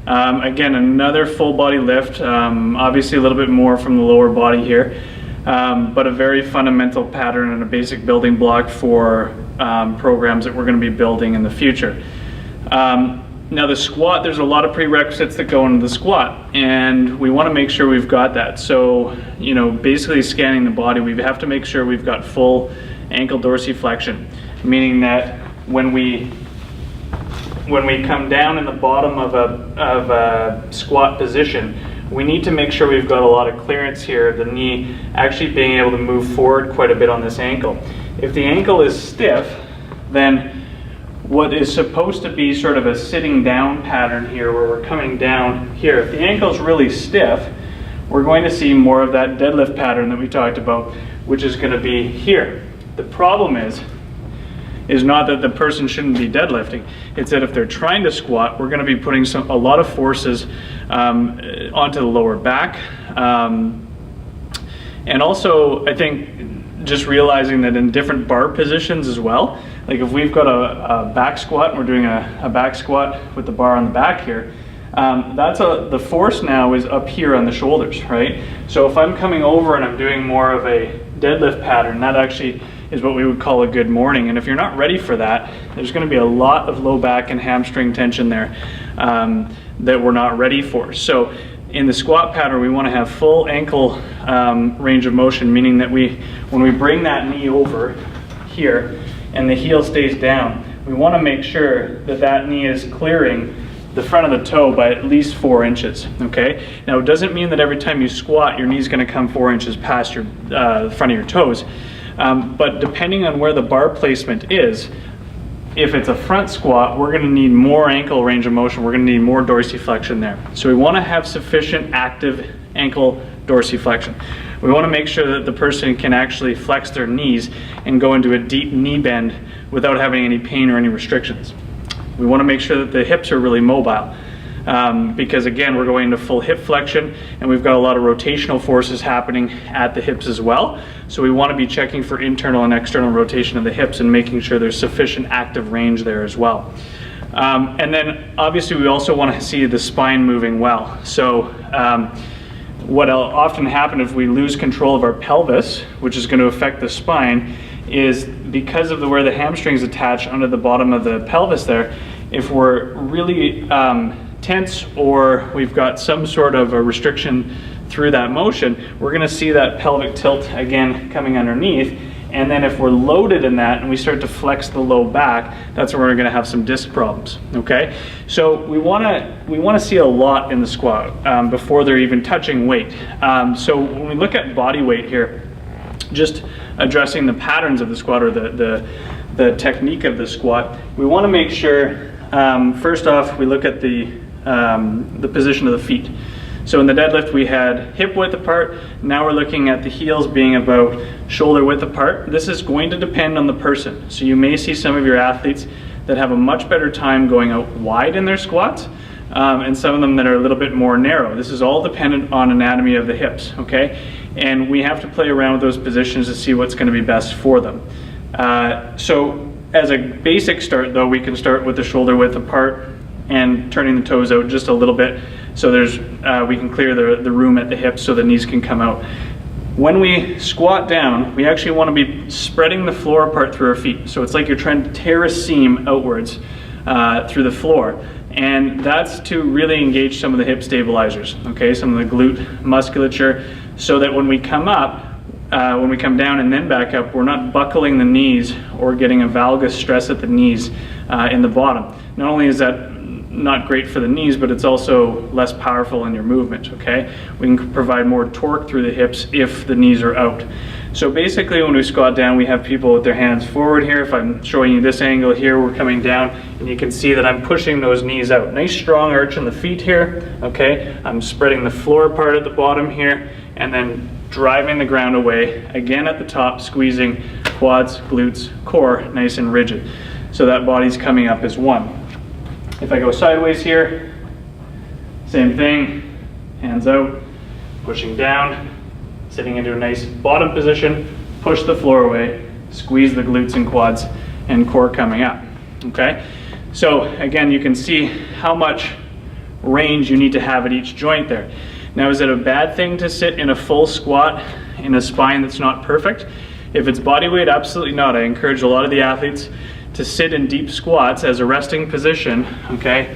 Again, another full body lift, obviously a little bit more from the lower body here, but a very fundamental pattern and a basic building block for programs that we're going to be building in the future. Now the squat, there's a lot of prerequisites that go into the squat, and we want to make sure we've got that. So, you know, basically scanning the body, we have to make sure we've got full ankle dorsiflexion, meaning that when we come down in the bottom of a squat position, we need to make sure we've got a lot of clearance here, the knee actually being able to move forward quite a bit on this ankle. If the ankle is stiff, then what is supposed to be sort of a sitting down pattern here, where we're coming down here, if the ankle's really stiff, we're going to see more of that deadlift pattern that we talked about, which is going to be here. The problem is not that the person shouldn't be deadlifting. It's that if they're trying to squat, we're going to be putting a lot of forces onto the lower back. And also, I think just realizing that in different bar positions as well, like if we've got a back squat and we're doing a back squat with the bar on the back here, the force now is up here on the shoulders, right? So if I'm coming over and I'm doing more of a deadlift pattern, that actually is what we would call a good morning. And if you're not ready for that, there's going to be a lot of low back and hamstring tension there that we're not ready for. So in the squat pattern, we want to have full ankle range of motion, meaning that when we bring that knee over here and the heel stays down, we want to make sure that that knee is clearing the front of the toe by at least 4 inches, okay? Now, it doesn't mean that every time you squat, your knee's going to come 4 inches past your front of your toes. But depending on where the bar placement is, if it's a front squat, we're going to need more ankle range of motion. We're going to need more dorsiflexion there. So we want to have sufficient active ankle dorsiflexion. We want to make sure that the person can actually flex their knees and go into a deep knee bend without having any pain or any restrictions. We want to make sure that the hips are really mobile. Because again, we're going into full hip flexion and we've got a lot of rotational forces happening at the hips as well. So we want to be checking for internal and external rotation of the hips and making sure there's sufficient active range there as well. And then obviously we also want to see the spine moving well. So what'll often happen if we lose control of our pelvis, which is going to affect the spine, is because of where the hamstrings attach under the bottom of the pelvis there, if we're really tense or we've got some sort of a restriction through that motion, we're going to see that pelvic tilt again coming underneath. And then if we're loaded in that and we start to flex the low back, that's where we're going to have some disc problems, okay? So we want to see a lot in the squat before they're even touching weight. So when we look at body weight here, just addressing the patterns of the squat or the technique of the squat, we want to make sure, first off, we look at the position of the feet. So in the deadlift we had hip width apart. Now we're looking at the heels being about shoulder width apart. This is going to depend on the person. So you may see some of your athletes that have a much better time going out wide in their squats, and some of them that are a little bit more narrow. This is all dependent on anatomy of the hips, okay? And we have to play around with those positions to see what's going to be best for them. So as a basic start though, we can start with the shoulder width apart and turning the toes out just a little bit so we can clear the room at the hips so the knees can come out. When we squat down, we actually want to be spreading the floor apart through our feet. So it's like you're trying to tear a seam outwards through the floor. And that's to really engage some of the hip stabilizers, okay, some of the glute musculature, so that when we come up, when we come down and then back up, we're not buckling the knees or getting a valgus stress at the knees in the bottom. Not only is that not great for the knees, but it's also less powerful in your movement, okay? We can provide more torque through the hips if the knees are out. So basically when we squat down, we have people with their hands forward here. If I'm showing you this angle here, we're coming down and you can see that I'm pushing those knees out. Nice strong arch in the feet here, okay? I'm spreading the floor apart at the bottom here and then driving the ground away. Again at the top, squeezing quads, glutes, core, nice and rigid. So that body's coming up as one. If I go sideways here, same thing, hands out, pushing down, sitting into a nice bottom position, push the floor away, squeeze the glutes and quads and core coming up, okay? So again, you can see how much range you need to have at each joint there. Now, is it a bad thing to sit in a full squat in a spine that's not perfect? If it's body weight, absolutely not. I encourage a lot of the athletes to sit in deep squats as a resting position, okay?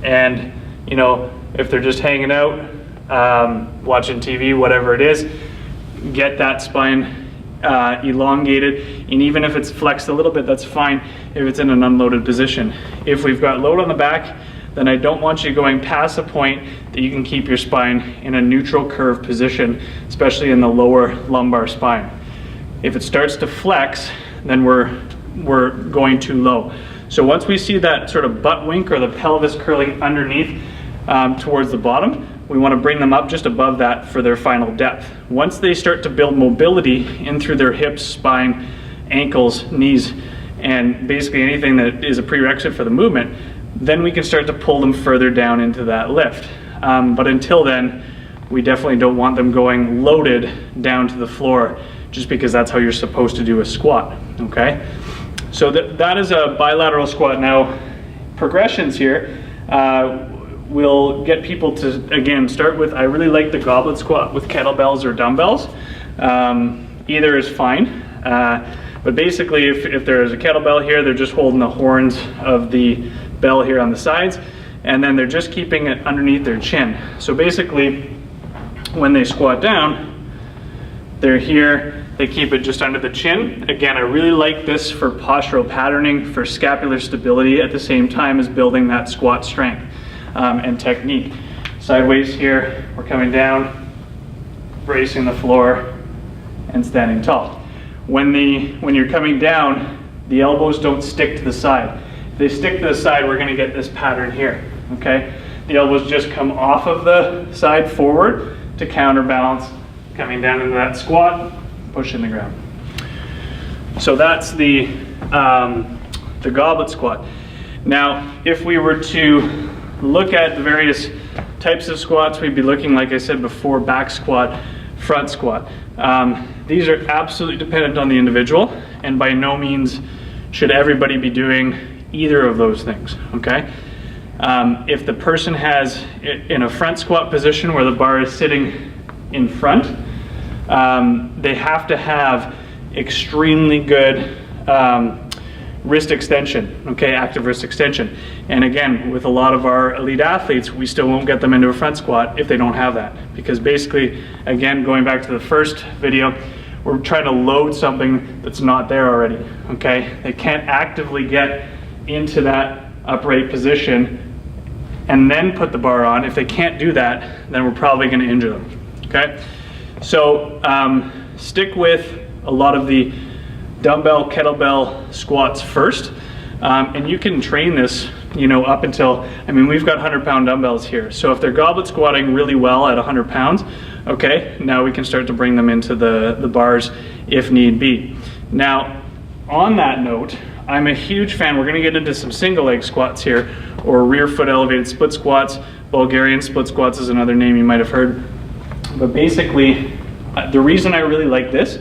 And, you know, if they're just hanging out, watching TV, whatever it is, get that spine elongated, and even if it's flexed a little bit, that's fine if it's in an unloaded position. If we've got load on the back, then I don't want you going past a point that you can keep your spine in a neutral curve position, especially in the lower lumbar spine. If it starts to flex, then we're going too low. So once we see that sort of butt wink or the pelvis curling underneath towards the bottom, we want to bring them up just above that for their final depth. Once they start to build mobility in through their hips, spine, ankles, knees, and basically anything that is a prerequisite for the movement, then we can start to pull them further down into that lift. But until then, we definitely don't want them going loaded down to the floor, just because that's how you're supposed to do a squat, okay? So that is a bilateral squat. Now, progressions here, we'll get people to, again, start with, I really like the goblet squat with kettlebells or dumbbells. Either is fine. But basically, if there's a kettlebell here, they're just holding the horns of the bell here on the sides, and then they're just keeping it underneath their chin. So basically, when they squat down, they're here, they keep it just under the chin. Again, I really like this for postural patterning, for scapular stability, at the same time as building that squat strength and technique. Sideways here, we're coming down, bracing the floor, and standing tall. When you're coming down, the elbows don't stick to the side. If they stick to the side, we're gonna get this pattern here, okay? The elbows just come off of the side forward to counterbalance, coming down into that squat, pushing the ground. So that's the goblet squat. Now, if we were to look at the various types of squats, we'd be looking, like I said before, back squat, front squat. These are absolutely dependent on the individual, and by no means should everybody be doing either of those things, okay? If the person has in a front squat position where the bar is sitting in front, they have to have extremely good wrist extension, okay, active wrist extension. And again, with a lot of our elite athletes, we still won't get them into a front squat if they don't have that. Because basically, again, going back to the first video, we're trying to load something that's not there already, okay? They can't actively get into that upright position and then put the bar on. If they can't do that, then we're probably gonna injure them, okay? So stick with a lot of the dumbbell, kettlebell squats first, and you can train this, you know, up until, I mean, we've got 100-pound dumbbells here. So if they're goblet squatting really well at 100 pounds, okay, now we can start to bring them into the bars if need be. Now, on that note, I'm a huge fan, we're gonna get into some single leg squats here, or rear foot elevated split squats. Bulgarian split squats is another name you might have heard. But basically, the reason I really like this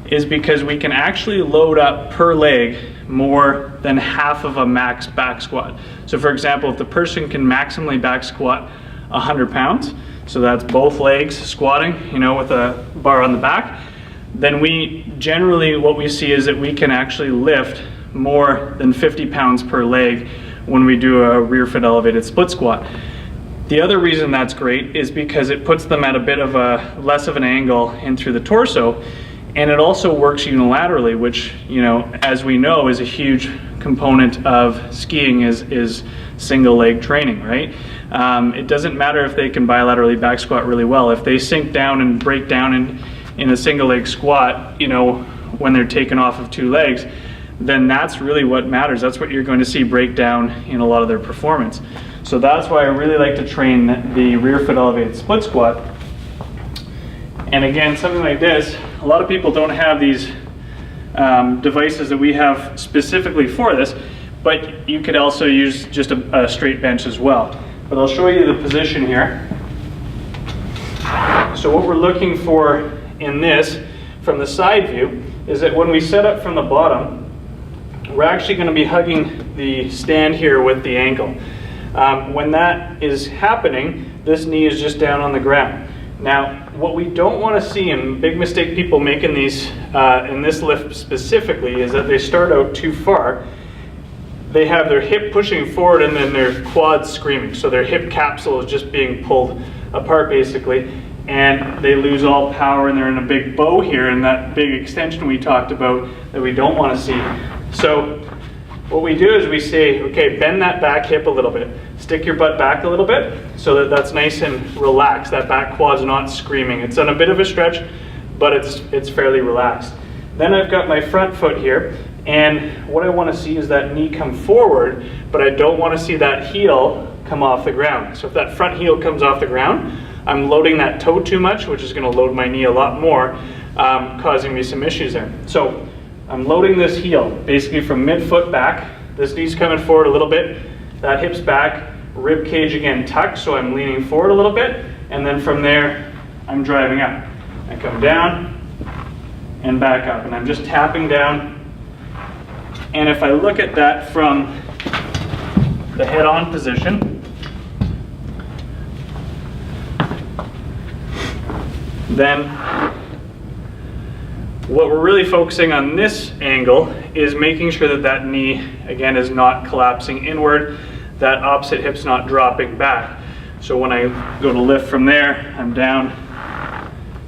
is because we can actually load up per leg more than half of a max back squat. So for example, if the person can maximally back squat 100 pounds, so that's both legs squatting, you know, with a bar on the back, then we generally, what we see is that we can actually lift more than 50 pounds per leg when we do a rear foot elevated split squat. The other reason that's great is because it puts them at a bit of a less of an angle in through the torso, and it also works unilaterally, which, you know, as we know, is a huge component of skiing is single leg training, right? It doesn't matter if they can bilaterally back squat really well. If they sink down and break down in a single leg squat, you know, when they're taken off of two legs, then that's really what matters. That's what you're going to see break down in a lot of their performance. So that's why I really like to train the rear foot elevated split squat. And again, something like this, a lot of people don't have these devices that we have specifically for this, but you could also use just a straight bench as well. But I'll show you the position here. So what we're looking for in this, from the side view, is that when we set up from the bottom, we're actually going to be hugging the stand here with the ankle. When that is happening, this knee is just down on the ground. Now, what we don't want to see, and big mistake people make in these, in this lift specifically, is that they start out too far. They have their hip pushing forward and then their quads screaming. So their hip capsule is just being pulled apart basically, and they lose all power and they're in a big bow here and that big extension we talked about that we don't want to see. So what we do is we say, okay, bend that back hip a little bit. Stick your butt back a little bit so that that's nice and relaxed. That back quad's not screaming. It's on a bit of a stretch, but it's fairly relaxed. Then I've got my front foot here, and what I want to see is that knee come forward, but I don't want to see that heel come off the ground. So if that front heel comes off the ground, I'm loading that toe too much, which is going to load my knee a lot more, causing me some issues there. So I'm loading this heel basically from mid-foot back. This knee's coming forward a little bit, that hip's back, rib cage again tucked, so I'm leaning forward a little bit, and then from there I'm driving up. I come down and back up, and I'm just tapping down. And if I look at that from the head-on position, then what we're really focusing on this angle is making sure that that knee, again, is not collapsing inward, that opposite hip's not dropping back. So when I go to lift from there, I'm down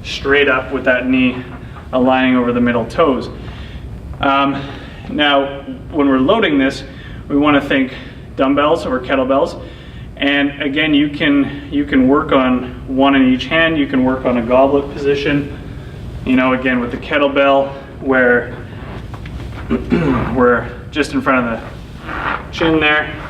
straight up with that knee aligning over the middle toes. Now, when we're loading this, we want to think dumbbells or kettlebells. And again, you can work on one in each hand. You can work on a goblet position. You know, again, with the kettlebell, where we're just in front of the chin there,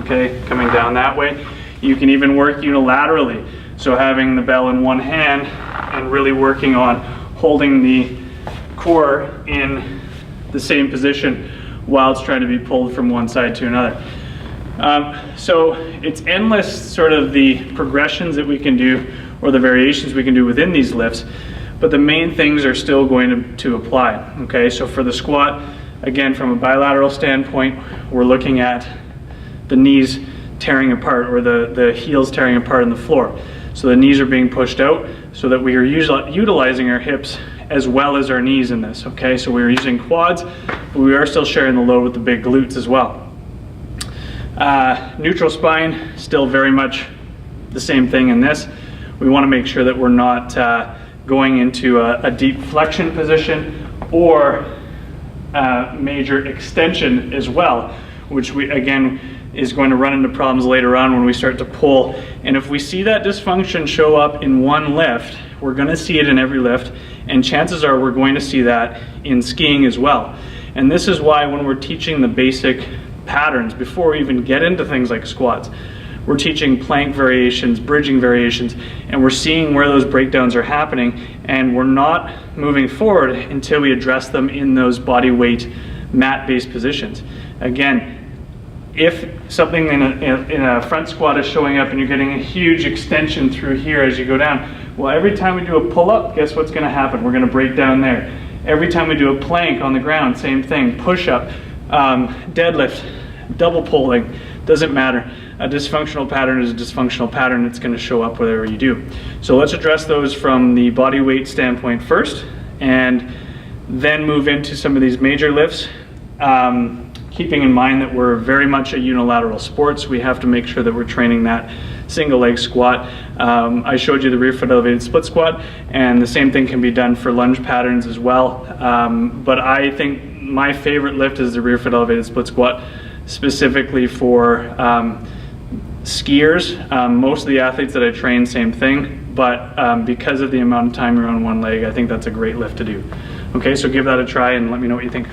okay, coming down that way. You can even work unilaterally, so having the bell in one hand and really working on holding the core in the same position while it's trying to be pulled from one side to another. So it's endless sort of the progressions that we can do or the variations we can do within these lifts, but the main things are still going to apply. Okay, so for the squat, again, from a bilateral standpoint, we're looking at the knees tearing apart, or the heels tearing apart on the floor. So the knees are being pushed out so that we are utilizing our hips as well as our knees in this. Okay, so we're using quads, but we are still sharing the load with the big glutes as well. Neutral spine, still very much the same thing in this. We want to make sure that we're not going into a deep flexion position or major extension as well, which we, again, is going to run into problems later on when we start to pull. And if we see that dysfunction show up in one lift, we're going to see it in every lift, and chances are we're going to see that in skiing as well. And this is why when we're teaching the basic patterns, before we even get into things like squats, we're teaching plank variations, bridging variations, and we're seeing where those breakdowns are happening, and we're not moving forward until we address them in those body weight mat-based positions. Again, if something in a front squat is showing up and you're getting a huge extension through here as you go down, well, every time we do a pull-up, guess what's going to happen? We're going to break down there. Every time we do a plank on the ground, same thing. Push-up, deadlift, double pulling, doesn't matter. A dysfunctional pattern is a dysfunctional pattern. It's going to show up whatever you do. So let's address those from the body weight standpoint first, and then move into some of these major lifts. Keeping in mind that we're very much a unilateral sport, so we have to make sure that we're training that single leg squat. I showed you the rear foot elevated split squat, and the same thing can be done for lunge patterns as well. But I think my favorite lift is the rear foot elevated split squat, specifically for skiers. Most of the athletes that I train, same thing, but because of the amount of time you're on one leg, I think that's a great lift to do. Okay, so give that a try and let me know what you think.